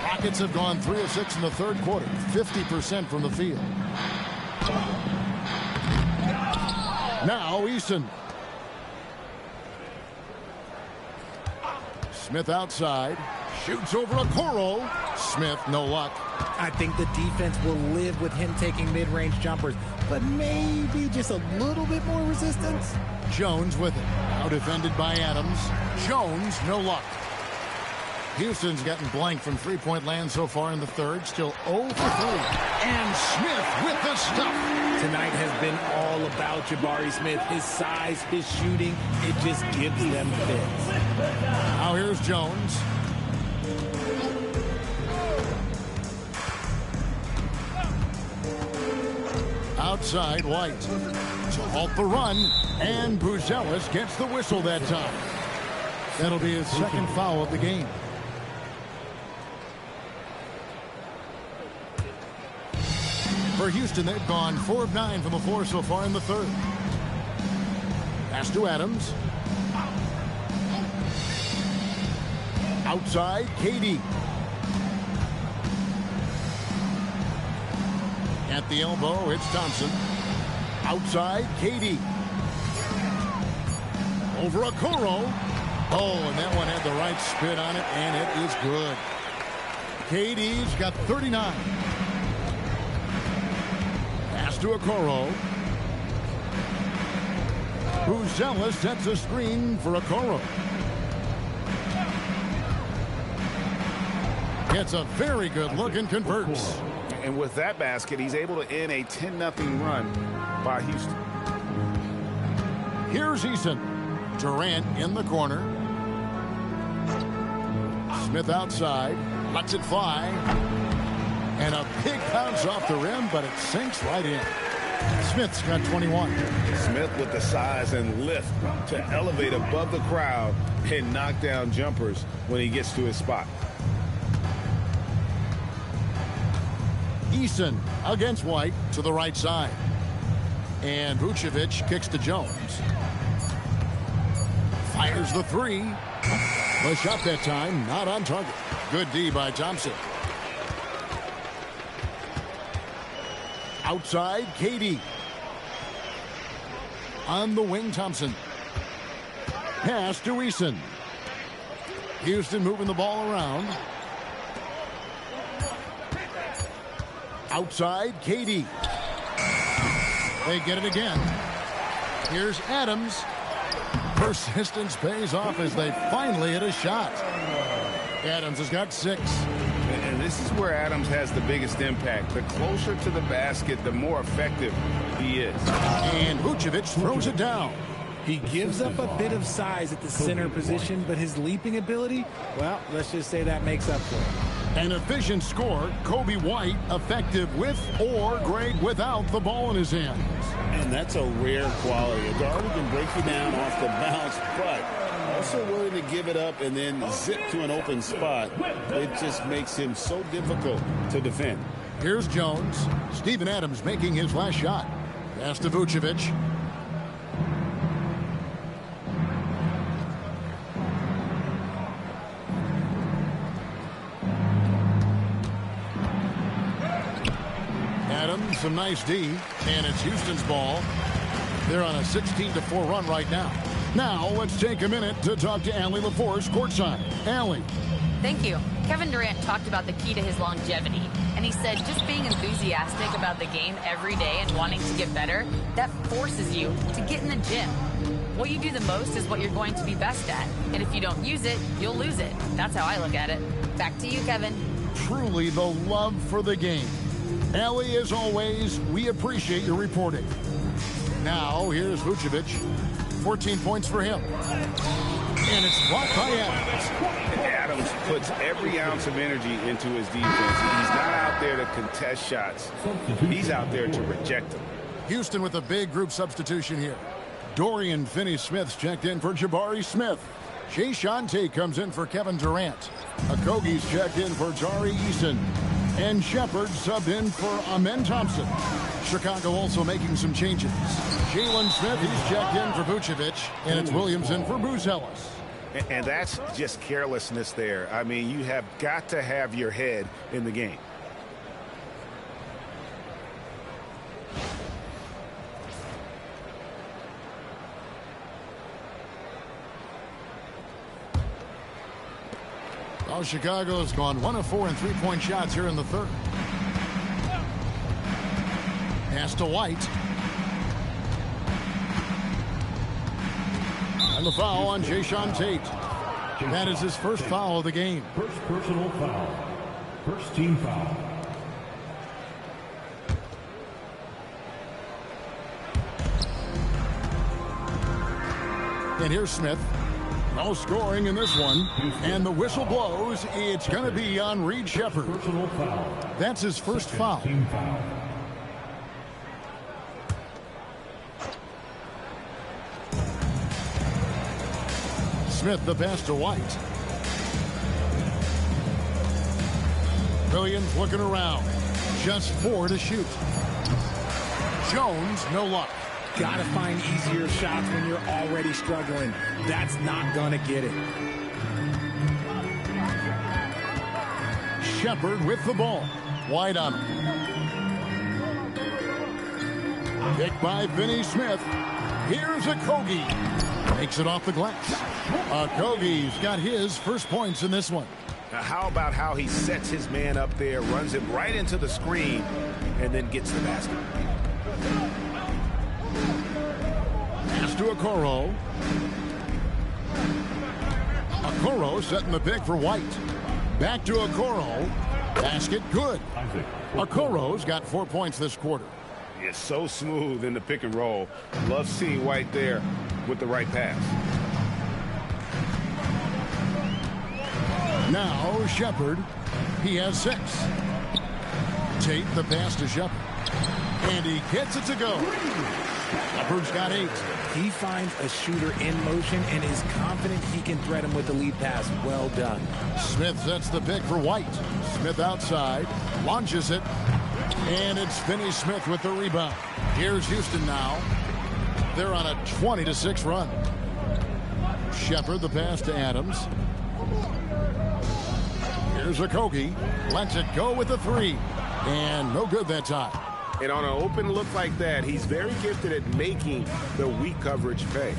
Rockets have gone 3 of 6 in the third quarter. 50% from the field. Now Eason. Smith outside. Shoots over Okoro. Smith, no luck. I think the defense will live with him taking mid-range jumpers, but maybe just a little bit more resistance. Jones with it. Now defended by Adams. Jones, no luck. Houston's gotten blank from three-point land so far in the third. Still 0 for 3. And Smith with the stuff. Tonight has been all about Jabari Smith. His size, his shooting, it just gives them fits. Now here's Jones. Outside, White to halt the run, and Buzelis gets the whistle that time. That'll be his second foul of the game. For Houston, they've gone 4 of 9 from the floor so far in the third. Pass to Adams. Outside, KD. At the elbow, it's Thompson. Outside, KD. Over Okoro. Oh, and that one had the right spin on it, and it is good. KD's got 39. Pass to Okoro. Buzelis sets a screen for Okoro. Gets a very good look and converts. And with that basket, he's able to end a 10-0 run by Houston. Here's Eason. Durant in the corner. Smith outside. Lets it fly. And a big bounce off the rim, but it sinks right in. Smith's got 21. Smith with the size and lift to elevate above the crowd and knock down jumpers when he gets to his spot. Eason against White to the right side. And Vucevic kicks to Jones. Fires the three. The shot that time, not on target. Good D by Thompson. Outside, KD. On the wing, Thompson. Pass to Eason. Houston moving the ball around. Outside, KD. They get it again. Here's Adams. Persistence pays off as they finally hit a shot. Adams has got 6. And this is where Adams has the biggest impact. The closer to the basket, the more effective he is. And Vucevic throws it down. He gives up a bit of size at the center position, but his leaping ability, well, let's just say that makes up for it. An efficient score, Kobe White, effective with or great without the ball in his hands. And that's a rare quality. A guard who can break you down off the bounce, but also willing to give it up and then zip to an open spot. It just makes him so difficult to defend. Here's Jones. Steven Adams making his last shot. Pass to Vucevic. Adams, some nice D, and it's Houston's ball. They're on a 16-4 run right now. Now, let's take a minute to talk to Allie LaForce courtside. Allie. Thank you. Kevin Durant talked about the key to his longevity, and he said just being enthusiastic about the game every day and wanting to get better, that forces you to get in the gym. What you do the most is what you're going to be best at, and if you don't use it, you'll lose it. That's how I look at it. Back to you, Kevin. Truly the love for the game. Allie, as always, we appreciate your reporting. Now, here's Vucevic. 14 points for him. And it's blocked by Adams. Adams puts every ounce of energy into his defense. He's not out there to contest shots. He's out there to reject them. Houston with a big group substitution here. Dorian Finney-Smith's checked in for Jabari Smith. Jae'Sean Tate comes in for Kevin Durant. Okogie's checked in for Tari Eason. And Shepard subbed in for Amen Thompson. Chicago also making some changes. Jalen Smith, he's checked in for Vucevic. And it's Williams in for Bruce Ellis. And that's just carelessness there. I mean, you have got to have your head in the game. Well, Chicago's gone 1 of 4 in three-point shots here in the third. Pass to White. And the foul on Jae'Sean Tate. That is his first foul of the game. First personal foul. First team foul. And here's Smith. No scoring in this one. And the whistle blows. It's going to be on Reed Shepard. Personal foul. That's his first foul. Team foul. Smith the pass to White. Williams looking around. Just 4 to shoot. Jones, no luck. Gotta find easier shots when you're already struggling. That's not gonna get it. Shepard with the ball. White on him. Picked by Finney-Smith. Here's Okogie. Makes it off the glass. Okogie's got his first points in this one. Now, how about how he sets his man up there, runs him right into the screen, and then gets the basket. Pass to Okoro. Okoro setting the pick for White. Back to Okoro. Basket good. Okoro's got 4 points this quarter. It's so smooth in the pick and roll. Love seeing White there with the right pass. Now Shepard. He has 6. Tate the pass to Shepard. And he gets it to go. Shepard's got 8. He finds a shooter in motion and is confident he can thread him with the lead pass. Well done. Smith sets the pick for White. Smith outside. Launches it. And it's Finney-Smith with the rebound. Here's Houston now. They're on a 20-6 run. Shepard the pass to Adams. Here's Okogie. Lets it go with the 3. And no good that time. And on an open look like that, he's very gifted at making the weak coverage pay.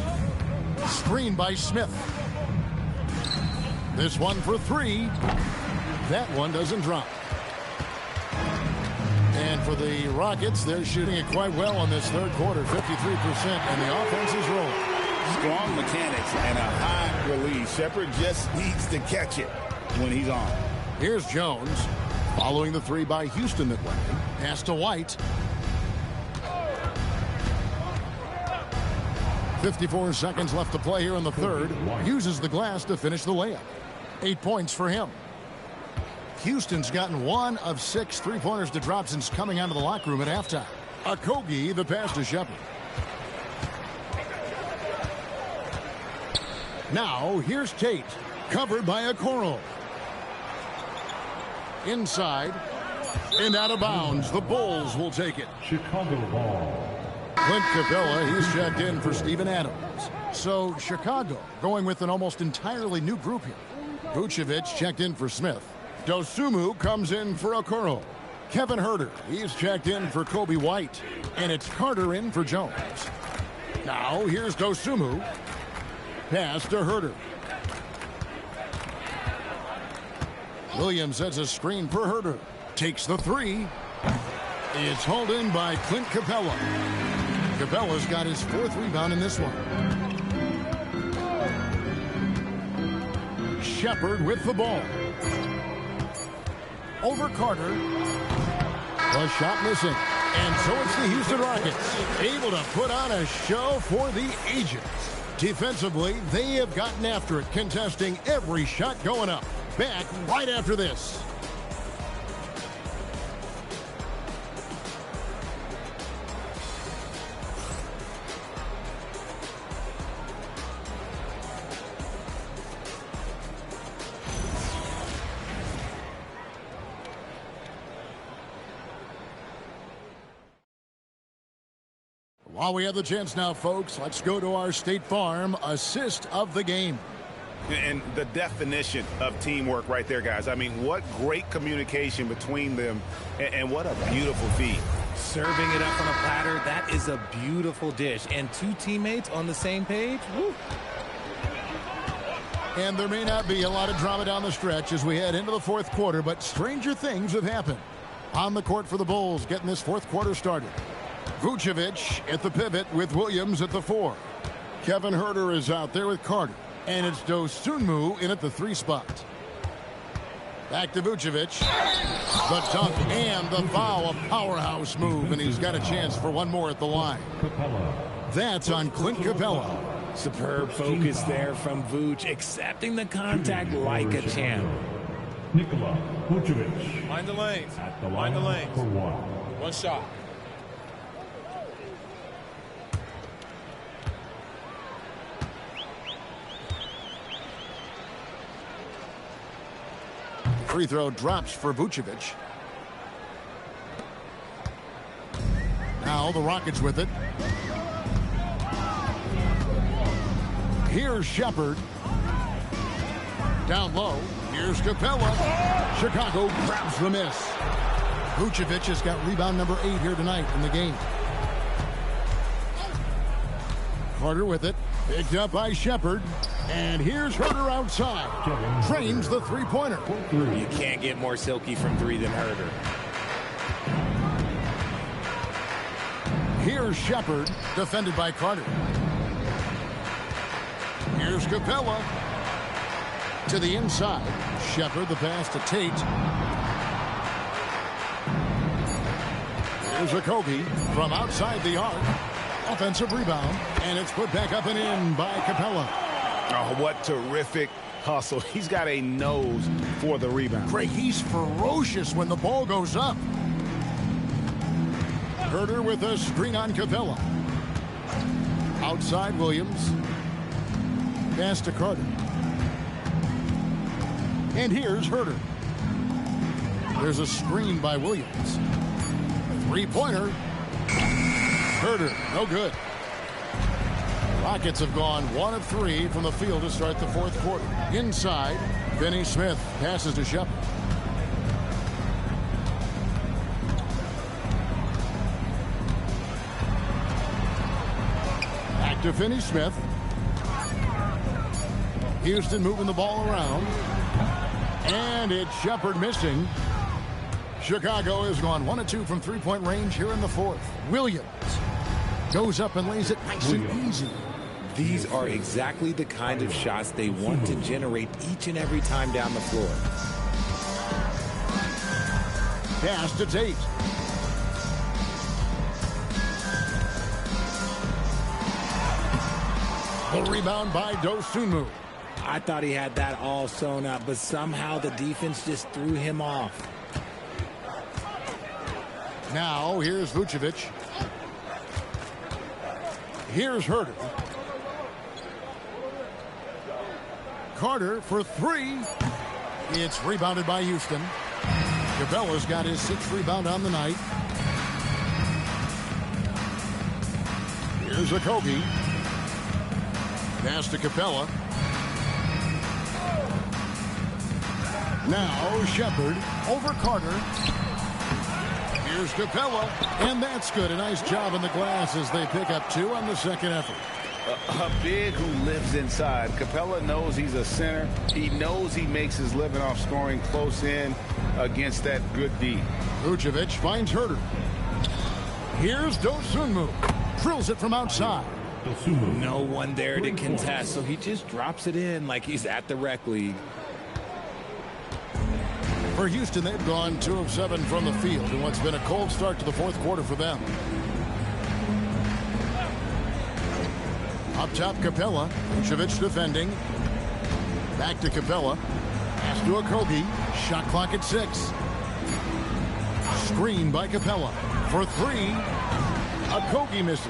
Screen by Smith. This one for 3. That one doesn't drop. And for the Rockets, they're shooting it quite well in this third quarter, 53%, and the offense is rolling. Strong mechanics and a high release. Shepard just needs to catch it when he's on. Here's Jones, following the three by Houston that went in. Pass to White. 54 seconds left to play here in the third. Uses the glass to finish the layup. 8 points for him. Houston's gotten 1 of 6 three-pointers to drop since coming out of the locker room at halftime. Okogie, the pass to Shepard. Now, here's Tate, covered by Okoro. Inside, and out of bounds. The Bulls will take it. Chicago ball. Clint Capella, he's checked in for Steven Adams. So, Chicago going with an almost entirely new group here. Vucevic checked in for Smith. Dosunmu comes in for Okoro. Kevin Huerter, he's checked in for Kobe White. And it's Carter in for Jones. Now, here's Dosunmu. Pass to Huerter. Williams sets a screen for Huerter. Takes the three. It's hauled in by Clint Capella. Capella's got his 4th rebound in this one. Shepard with the ball. Over Carter. The shot missing. And so it's the Houston Rockets, able to put on a show for the ages. Defensively, they have gotten after it, contesting every shot going up. Back right after this. While we have the chance now, folks, let's go to our State Farm assist of the game. And the definition of teamwork right there, guys. I mean, what great communication between them, and what a beautiful feed. Serving it up on a platter, that is a beautiful dish. And 2 teammates on the same page, woo. And there may not be a lot of drama down the stretch as we head into the 4th quarter, but stranger things have happened. On the court for the Bulls, getting this 4th quarter started. Vucevic at the pivot with Williams at the 4. Kevin Huerter is out there with Carter. And it's Dosunmu in at the 3 spot. Back to Vucevic. The dunk and the foul, a powerhouse move, and he's got a chance for one more at the line. That's on Clint Capella. Superb focus there from Vooch, accepting the contact like a champ. Nikola Vucevic. Mind the lanes. At the Mind the line lanes. for 1. One shot. Free throw drops for Vucevic. Now the Rockets with it. Here's Shepard. Down low. Here's Capella. Chicago grabs the miss. Vucevic has got rebound number 8 here tonight in the game. Carter with it. Picked up by Shepard. And here's Huerter outside. Trains the three-pointer. You can't get more silky from 3 than Huerter. Here's Shepard, defended by Carter. Here's Capella. To the inside. Shepard, the pass to Tate. Here's Okogie from outside the arc. Offensive rebound. And it's put back up and in by Capella. Oh, what terrific hustle. He's got a nose for the rebound. Craig, he's ferocious when the ball goes up. Huerter with a screen on Capella. Outside Williams. Pass to Carter. And here's Huerter. There's a screen by Williams. A three-pointer. Huerter, no good. Rockets have gone 1 of 3 from the field to start the 4th quarter. Inside, Finney Smith passes to Shepard. Back to Finney Smith. Houston moving the ball around. And it's Shepard missing. Chicago has gone 1-2 from three-point range here in the fourth. Williams goes up and lays it nice and easy. These are exactly the kind of shots they want to generate each and every time down the floor. Pass to Tate. The rebound by Dosunmu. I thought he had that all sewn up, but somehow the defense just threw him off. Now, here's Vucevic. Here's Herter. Carter for three. It's rebounded by Houston. Capella's got his sixth rebound on the night. Here's Okogie. Pass to Capella. Now Shepard over Carter. Here's Capella, and that's good. A nice job in the glass as they pick up two on the second effort. A big who lives inside. Capella knows he's a center. He knows he makes his living off scoring close in against that good D. Vucevic finds Herter. Here's Dosunmu. Drills it from outside. No one there to contest, so he just drops it in like he's at the rec league. For Houston, they've gone 2 of 7 from the field in what's been a cold start to the fourth quarter for them. Up top, Capella. Vucevic defending. Back to Capella. Pass to Okogie. Shot clock at 6. Screen by Capella. For 3. Okogie misses.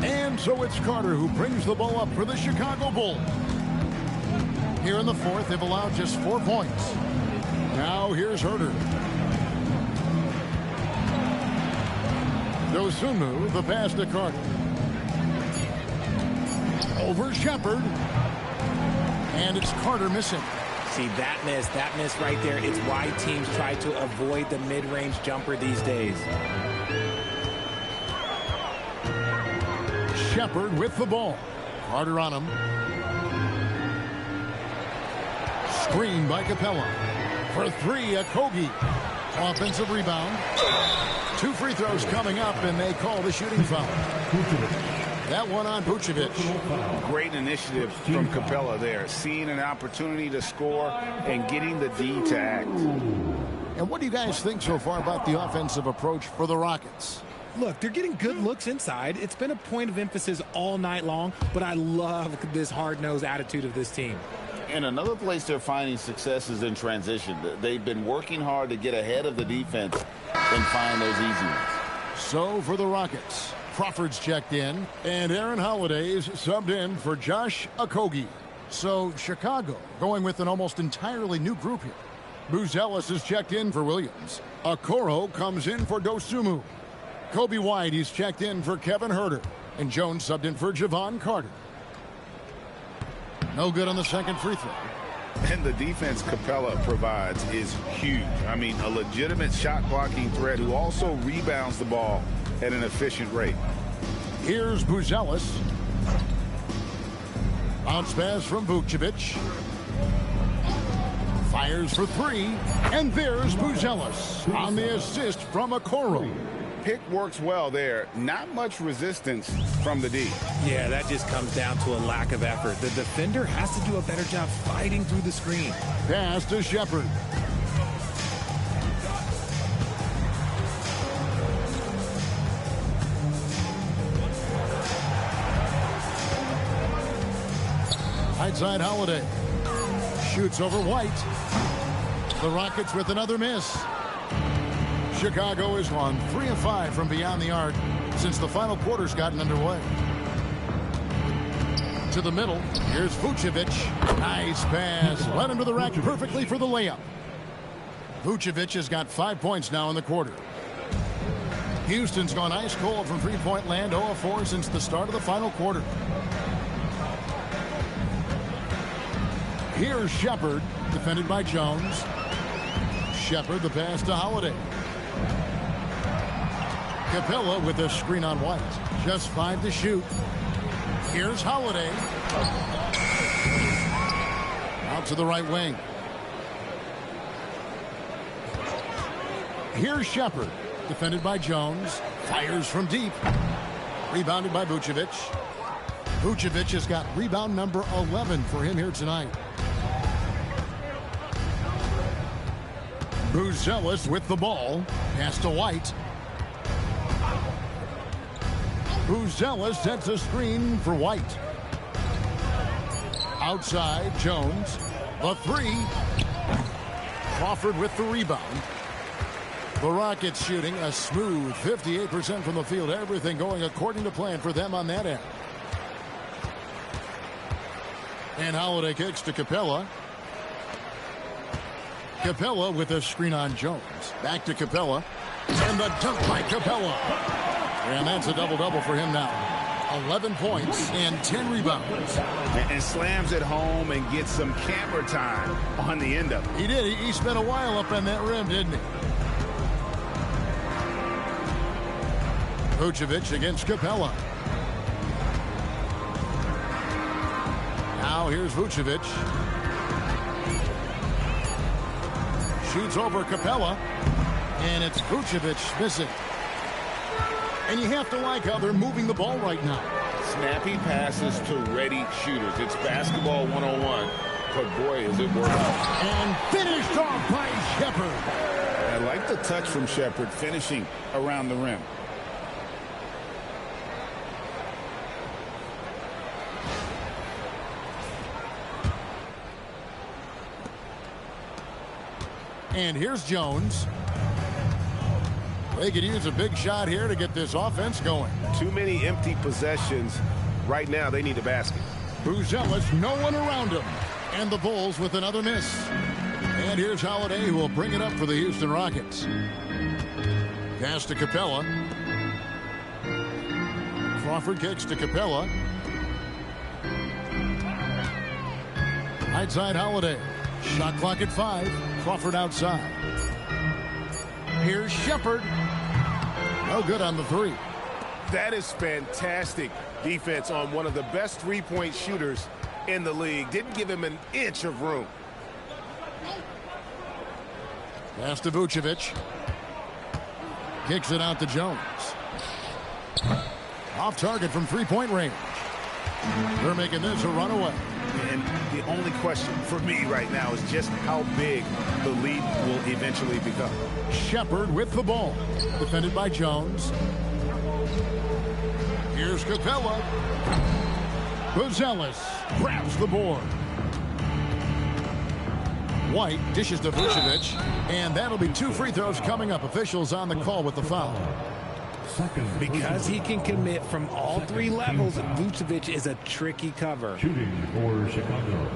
And so it's Carter who brings the ball up for the Chicago Bulls. Here in the fourth, they've allowed just 4 points. Now here's Herter. Dosunmu, the pass to Carter. Over Shepard. And it's Carter missing. See, that miss right there, it's why teams try to avoid the mid-range jumper these days. Shepard with the ball. Carter on him. Screen by Capella. For 3, Okogie. Offensive rebound. 2 free throws coming up, and they call the shooting foul. That one on Vucevic. Great initiative from Capella there. Seeing an opportunity to score and getting the D to act. And what do you guys think so far about the offensive approach for the Rockets? Look, they're getting good looks inside. It's been a point of emphasis all night long, but I love this hard-nosed attitude of this team. And another place they're finding success is in transition. They've been working hard to get ahead of the defense and find those easy ones. So for the Rockets, Crawford's checked in, and Aaron Holiday's subbed in for Josh Okogie. So Chicago going with an almost entirely new group here. Buzelis is checked in for Williams. Okoro comes in for Dosunmu. Kobe White, he's checked in for Kevin Herter. And Jones subbed in for Javon Carter. No good on the second free throw. And the defense Capella provides is huge. I mean, a legitimate shot blocking threat who also rebounds the ball at an efficient rate. Here's Buzelis. Bounce pass from Vucevic. Fires for 3. And there's Buzelis on the assist from Okoro. Pick works well there. Not much resistance from the D. Yeah, that just comes down to a lack of effort. The defender has to do a better job fighting through the screen. Pass to Shepard. Right side Holiday. Shoots over White. The Rockets with another miss. Chicago has gone 3 of 5 from beyond the arc since the final quarter's gotten underway. To the middle, here's Vucevic. Nice pass. Led him to the rack perfectly for the layup. Vucevic has got 5 points now in the quarter. Houston's gone ice cold from three-point land, 0 of 4 since the start of the final quarter. Here's Shepard, defended by Jones. Shepard, the pass to Holiday. Capella with a screen on White. Just 5 to shoot. Here's Holiday. Out to the right wing. Here's Shepard, defended by Jones. Fires from deep. Rebounded by Vucevic. Vucevic has got rebound number 11 for him here tonight. Buzelis with the ball. Pass to White. Buzelis sets a screen for White. Outside, Jones. The three. Crawford with the rebound. The Rockets shooting a smooth 58% from the field. Everything going according to plan for them on that end. And Holiday kicks to Capella. Capella with a screen on Jones. Back to Capella. And the dunk by Capella. And that's a double-double for him now. 11 points and 10 rebounds. And slams it home and gets some camera time on the end of it. He did. He spent a while up on that rim, didn't he? Vucevic against Capella. Now here's Vucevic. Shoots over Capella. And it's Vucevic missing. And you have to like how they're moving the ball right now. Snappy passes to ready shooters. It's basketball 101. But boy, is it working. And finished off by Shepard. I like the touch from Shepard finishing around the rim. And here's Jones. They could use a big shot here to get this offense going. Too many empty possessions. Right now, they need a basket. Buzelis, no one around him. And the Bulls with another miss. And here's Holiday, who will bring it up for the Houston Rockets. Pass to Capella. Crawford kicks to Capella. Right side, Holiday. Shot clock at 5. Crawford outside. Here's Shepard. No good on the three. That is fantastic defense on one of the best three-point shooters in the league. Didn't give him an inch of room. Pass to Vucevic. Kicks it out to Jones. Off target from three-point range. They're making this a runaway. And the only question for me right now is just how big the lead will eventually become. Shepard with the ball. Defended by Jones. Here's Capella. Buzelis grabs the board. White dishes to Vucevic. And that'll be 2 free throws coming up. Officials on the call with the foul. Because he can commit from all 3 levels, Vucevic is a tricky cover. Shooting for Chicago,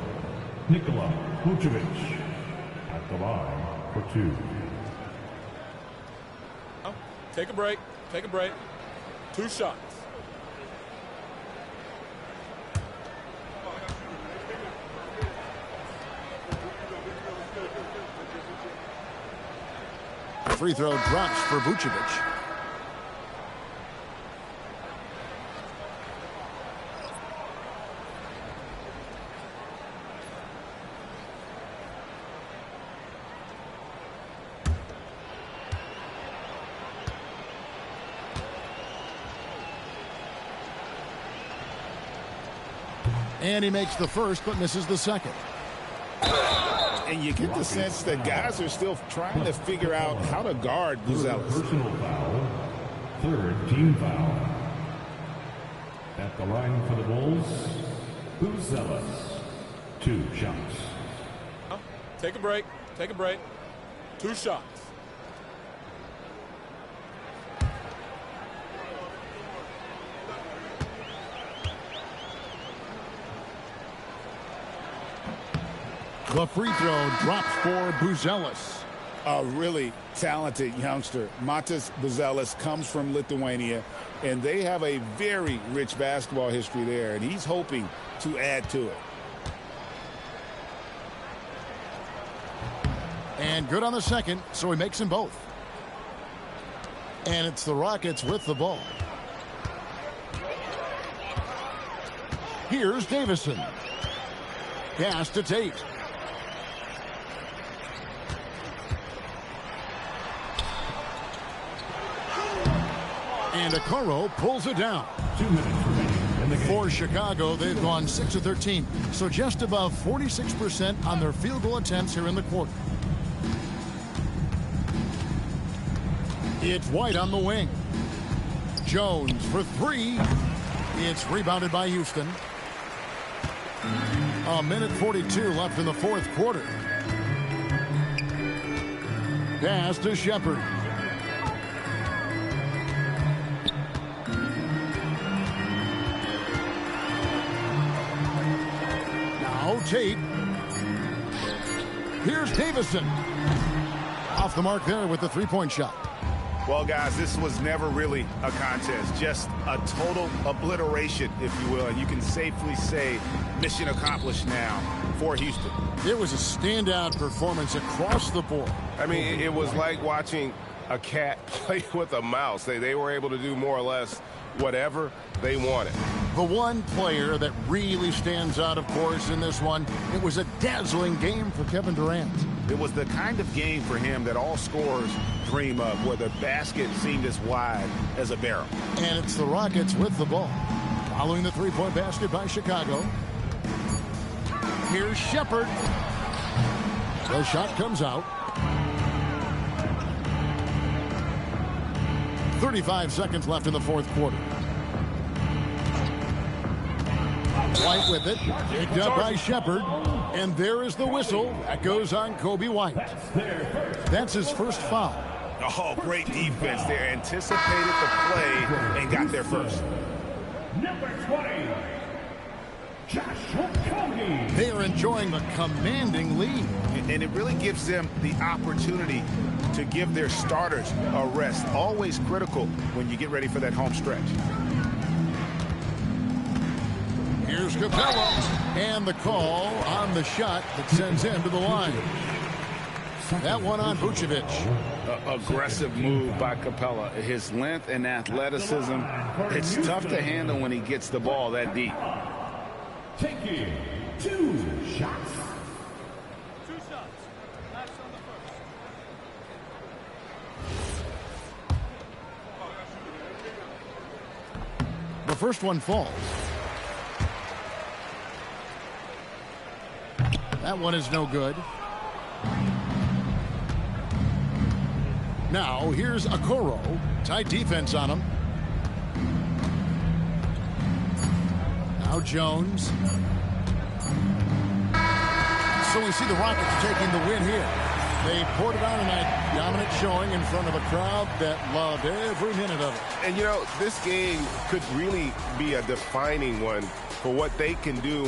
Nikola Vucevic at the line for 2. Take a break. Take a break. 2 shots. Free throw drops for Vucevic. And he makes the first, but misses the second. And you get the sense that guys are still trying to figure out how to guard Buzelis. Personal foul. 3rd team foul. At the line for the Bulls, Buzelis. 2 shots. Take a break. Take a break. 2 shots. The free throw drops for Buzelis. A really talented youngster. Matas Buzelis comes from Lithuania, and they have a very rich basketball history there, and he's hoping to add to it. And good on the second, so he makes them both. And it's the Rockets with the ball. Here's Davison. Pass to Tate. And Okoro pulls it down. 2 minutes remaining in the game. For Chicago, they've gone 6 of 13. So just above 46% on their field goal attempts here in the quarter. It's White on the wing. Jones for 3. It's rebounded by Houston. A minute 42 left in the fourth quarter. Pass to Shepard. Now Tate. Here's Davison. Off the mark there with the three-point shot. Well, guys, this was never really a contest, just a total obliteration, if you will. And you can safely say mission accomplished now for Houston. It was a standout performance across the board. I mean, it was like watching a cat play with a mouse. They were able to do more or less whatever they wanted. The one player that really stands out, of course, in this one, it was a dazzling game for Kevin Durant. It was the kind of game for him that all scorers dream of, where the basket seemed as wide as a barrel. And it's the Rockets with the ball. Following the three-point basket by Chicago. Here's Shepard. The shot comes out. 35 seconds left in the fourth quarter. White with it. Picked up by Shepard. And there is the whistle. That goes on Kobe White. That's his first foul. Oh, great defense there. Anticipated the play and got there first. Number 20, Josh Okogie. They are enjoying the commanding lead. And it really gives them the opportunity to give their starters a rest. Always critical when you get ready for that home stretch. Here's Capella, and the call on the shot that sends him to the line. That one on Vucevic. Aggressive move by Capella. His length and athleticism, it's tough to handle when he gets the ball that deep. Taking 2 shots. The first one falls. That one is no good. Now here's Okoro. Tight defense on him. Now Jones. So we see the Rockets taking the win here. They poured it on tonight. Dominant showing in front of a crowd that loved every minute of it. And, you know, this game could really be a defining one for what they can do